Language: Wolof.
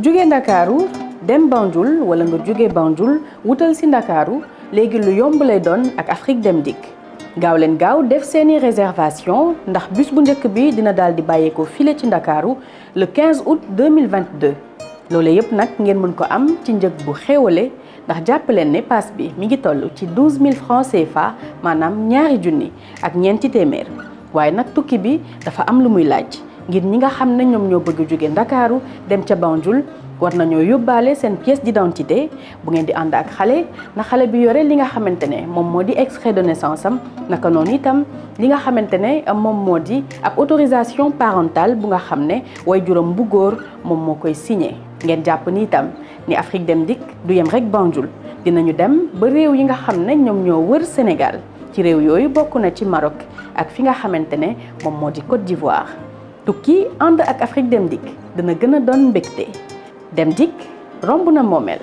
jóge Ndakaaru dem Banjul wala nga jóge Banjul wutal si Ndakaaru léegi lu yomb lay doon ak Afrique Dem Dikk gaaw leen gaaw def seeni réservation ndax bus bu njëkk bi dina daal di bàyyeekoo file ci Ndakaaru le 15 août 2022 loole yépp nag ngeen mën ko am ci njëg bu xéewale ndax jàpp leen ne pass bi mi ngi toll ci 12 000 francs CFA maanaam ñaari junni ak ñeenti téeméer waaye nag tukki bi dafa am lu muy laaj ngir ñi nga xam ne ñoom ñoo bëgg jóge Ndakaaru dem ca Banjul war nañoo yóbbaale seen pièce d'identité bu ngeen di ànd ak xale na xale bi yore li nga xamante ne moom moo di extrait de naissance am naka noonu itam li nga xamante ne moom moo di ab autorisation parentale bu nga xam ne way juróom bu góor moom moo koy signé ngeen jàpp ni itam ni Afrique Dem Dikk du yem rek Banjul dinañu dem ba réew yi nga xam ne ñoom ñoo wër Sénégal ci réew yooyu bokk na ci Maroc ak fi nga xamante ne moom moo di Côte d'Ivoire tukki ànd ak Afrique Dem Dikk dina gën a doon mbégte Dem Dikk romb na moomeel